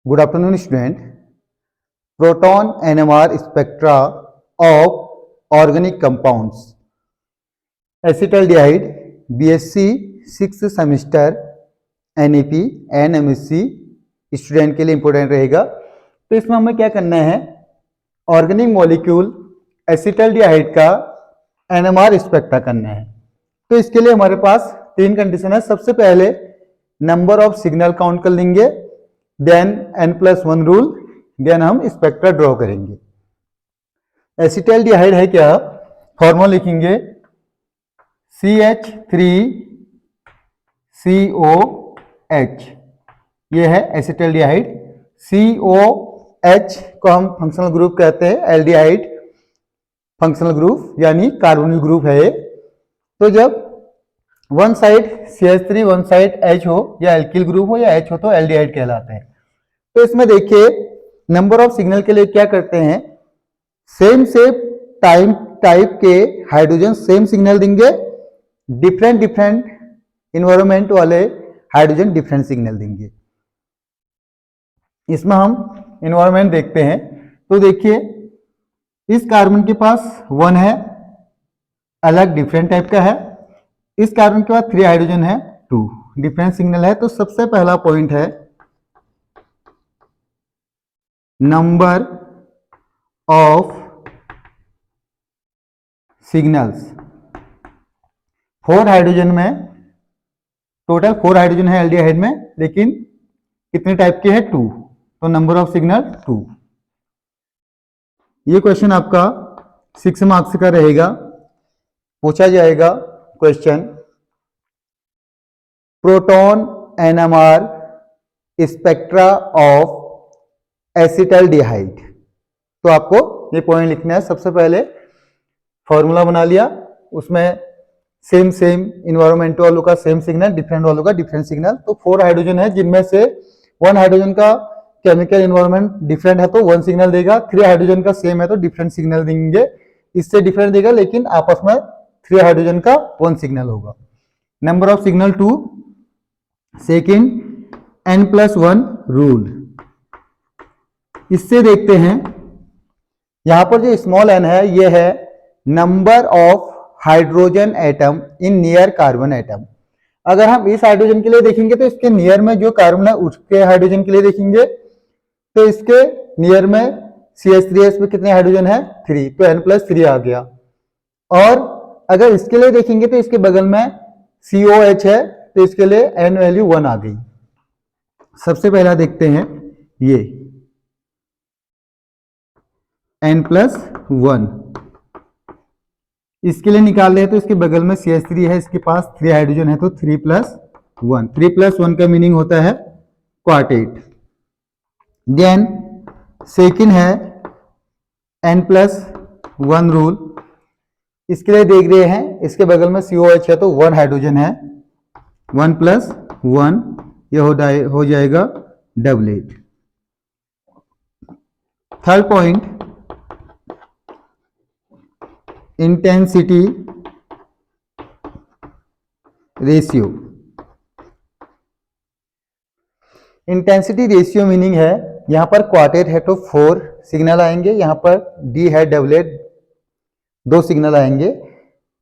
Good afternoon, student. Proton NMR Spectra of Organic Compounds. Acetaldehyde, B.Sc 6th semester NEP NMSc student के लिए important रहेगा। तो इसमें हमें क्या करना है, ऑर्गेनिक मॉलिक्यूल एसिटल्डिहाइड का NMR स्पेक्ट्रा करना है। तो इसके लिए हमारे पास तीन कंडीशन है। सबसे पहले नंबर ऑफ सिग्नल काउंट कर लेंगे, देन n+1 रूल, देन हम स्पेक्ट्रा ड्रॉ करेंगे। एसिटल्डिहाइड है क्या, फॉर्मूला लिखेंगे CH3COH, ये है एसिटल्डिहाइड। COH को हम फंक्शनल ग्रुप कहते हैं, एल्डिहाइड फंक्शनल ग्रुप यानी कार्बोनिल ग्रुप है ये। तो जब one side CH3 one side H हो या एल्किल ग्रुप हो या H हो तो एल्डिहाइड कहलाते हैं। तो इसमें देखिए नंबर ऑफ सिग्नल के लिए क्या करते हैं, सेम टाइप के हाइड्रोजन सेम सिग्नल देंगे, डिफरेंट इन्वायरमेंट वाले हाइड्रोजन डिफरेंट सिग्नल देंगे। इसमें हम इन्वायरमेंट देखते हैं। तो देखिए इस कार्बन के पास 1 है, अलग डिफरेंट टाइप का है। इस कार्बन के बाद 3 हाइड्रोजन है, 2 डिफरेंट सिग्नल है। तो सबसे पहला पॉइंट है नंबर ऑफ सिग्नल्स। 4 हाइड्रोजन में, टोटल 4 हाइड्रोजन है एल्डिहाइड में, लेकिन कितने टाइप के है, 2। तो नंबर ऑफ सिग्नल 2। ये क्वेश्चन आपका 6 मार्क्स का रहेगा। पूछा जाएगा question proton NMR spectra of acetaldehyde. तो आपको ये पॉइंट लिखना है। सबसे पहले फॉर्मूला बना लिया, उसमें सेम इन्वायरमेंट वालों का सेम सिग्नल, डिफरेंट वालों का डिफरेंट सिग्नल। तो 4 हाइड्रोजन है जिनमें से 1 हाइड्रोजन का केमिकल इन्वायरमेंट डिफरेंट है तो 1 सिग्नल देगा, 3 हाइड्रोजन का सेम है तो डिफरेंट सिग्नल देंगे, इससे डिफरेंट देगा, लेकिन आपस में 3 हाइड्रोजन का 1 सिग्नल होगा। Number of signal 2। Second n+1 rule, इससे देखते हैं यहां पर जो स्मॉल n है ये है number of hydrogen atom in near carbon atom. अगर हम इस हाइड्रोजन के लिए देखेंगे तो इसके नियर में जो कार्बन है उसके हाइड्रोजन के लिए देखेंगे तो इसके नियर में CH3S में कितने हाइड्रोजन है, 3, तो n+3 आ गया। और अगर इसके लिए देखेंगे तो इसके बगल में COH है तो इसके लिए n वैल्यू 1 आ गई। सबसे पहला देखते हैं ये n+1, इसके लिए निकाल रहे हैं तो इसके बगल में CH3 है, इसके पास 3 हाइड्रोजन है तो 3+1। 3+1 का मीनिंग होता है क्वार्टेट। देन सेकेंड है n+1 रूल, इसके लिए देख रहे हैं इसके बगल में COH है तो 1 हाइड्रोजन है, 1+1 ये हो जाएगा doublet. Third point intensity ratio. Intensity ratio meaning है यहां पर क्वार्टेट है तो 4 सिग्नल आएंगे, यहां पर D है डबलेट 2 सिग्नल आएंगे।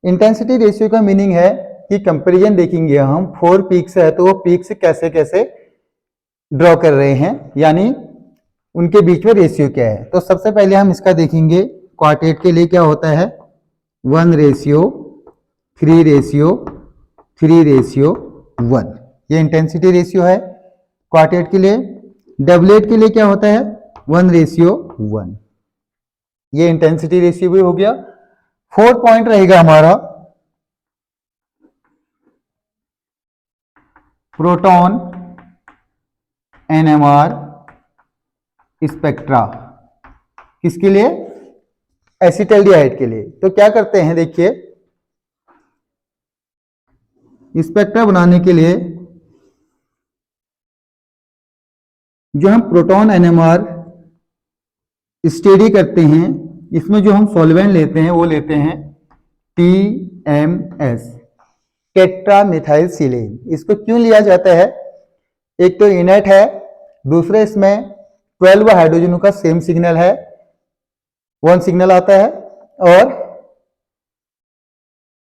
इंटेंसिटी रेशियो का मीनिंग है कि कंपैरिजन देखेंगे हम, 4 पीक्स है तो वो पीक्स कैसे कैसे ड्रॉ कर रहे हैं, यानी उनके बीच में रेशियो क्या है। तो सबसे पहले हम इसका देखेंगे, क्वार्टेट के लिए क्या होता है 1:3:3:1, ये इंटेंसिटी रेशियो है क्वार्टेट के लिए। डबलेट के लिए क्या होता है 1:1, ये इंटेंसिटी रेशियो भी हो गया। फोर्थ पॉइंट रहेगा हमारा प्रोटॉन NMR स्पेक्ट्रा, किसके लिए, एसिटल्डिहाइड के लिए। तो क्या करते हैं देखिए, स्पेक्ट्रा बनाने के लिए जो हम प्रोटॉन NMR स्टडी करते हैं, इसमें जो हम सॉल्वेंट लेते हैं वो लेते हैं TMS, टेट्रामिथाइल सिलेन। इसको क्यों लिया जाता है, एक तो इनर्ट है, दूसरे इसमें 12 हाइड्रोजनों का सेम सिग्नल है, 1 सिग्नल आता है, और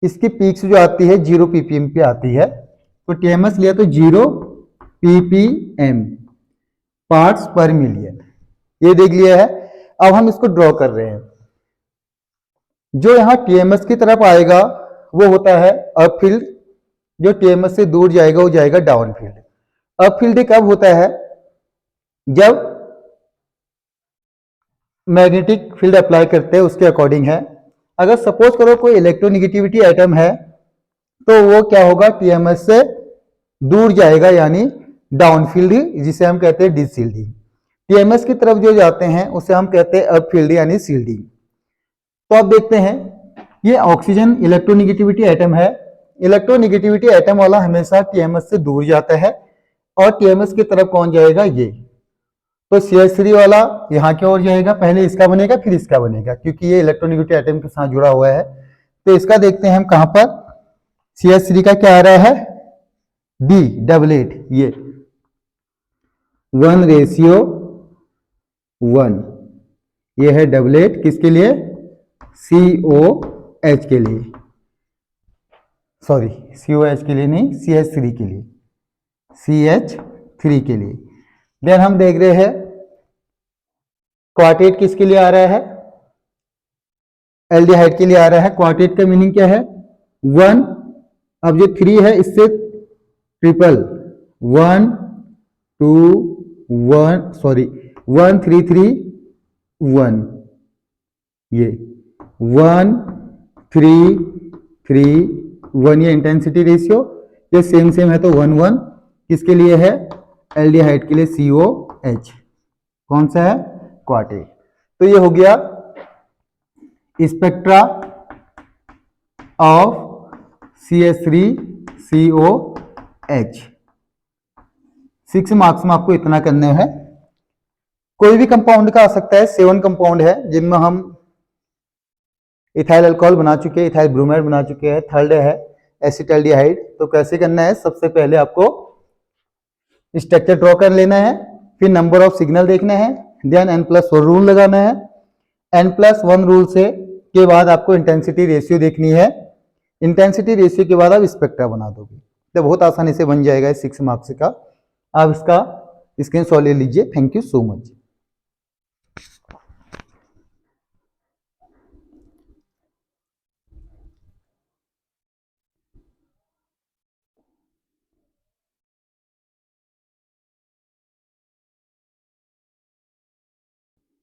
इसकी पीक्स जो आती है 0 ppm पे आती है। तो TMS लिया तो 0 ppm पार्ट्स पर मिलियन, ये देख लिया है। अब हम इसको ड्रॉ कर रहे हैं। जो यहाँ TMS की तरफ आएगा वो होता है अप फील्ड, जो TMS से दूर जाएगा वो जाएगा डाउन फील्ड। अप फील्ड कब होता है? जब मैग्नेटिक फील्ड अप्लाई करते हैं उसके अकॉर्डिंग है। अगर सपोज करो कोई इलेक्ट्रोनिगेटिविटी एटम है तो वो क्या होगा, TMS से दूर जाएगा, यानी डाउन फील्ड, जिसे हम कहते हैं डिशील्डिंग। TMS की तरफ जो जाते हैं उसे हम कहते हैं अप फील्ड यानी शील्डिंग। तो आप देखते हैं ये ऑक्सीजन इलेक्ट्रोनिगेटिविटी एटम है। इलेक्ट्रोनिगेटिविटी एटम वाला हमेशा TMS से दूर जाता है, और TMS की तरफ कौन जाएगा, ये। तो CH3 वाला यहाँ की ओर जाएगा, पहले इसका बनेगा फिर इसका बनेगा, क्योंकि ये इलेक्ट्रोनिगेटिविटी एटम के साथ जुड़ा हुआ है। तो इसका देखते हैं हम कहां पर, CH3 का क्या आ रहा है, D डबलेट, ये 1:1, ये है डबलेट, किसके लिए, COH के लिए, सॉरी COH के लिए नहीं, CH3 के लिए, CH3 के लिए। देन हम देख रहे हैं क्वार्टेट किसके लिए आ रहा है, एल्डिहाइड के लिए आ रहा है। क्वार्टेट का मीनिंग क्या है, 1, अब जो 3 है इससे ट्रिपल, 1 2 1 सॉरी 1 3 3 1, ये 1 3 3 1, ये इंटेंसिटी रेशियो, ये सेम सेम है तो 1 1 किसके लिए है, एल्डिहाइड के लिए, COH, कौन सा है, क्वार्टेट। तो ये हो गया स्पेक्ट्रा ऑफ CH3COH। 6 मार्क्स में आपको इतना करना है। कोई भी कंपाउंड का आ सकता है, 7 कंपाउंड है जिनमें हम इथाइल अल्कोहल बना चुके हैं, इथाइल ब्रोमाइड बना चुके हैं, थर्ड है एसिटाल्डिहाइड। तो कैसे करना है, सबसे पहले आपको स्ट्रक्चर ड्रॉ कर लेना है, फिर नंबर ऑफ सिग्नल देखना है, देन N+1 रूल लगाना है। N+1 रूल से के बाद आपको इंटेंसिटी रेशियो देखनी है, इंटेंसिटी रेशियो के बाद आप स्पेक्ट्रा बना दोगे, तो बहुत आसानी से बन जाएगा 6 मार्क्स का। आप इसका स्क्रीनशॉट ले लीजिए। Thank you so much.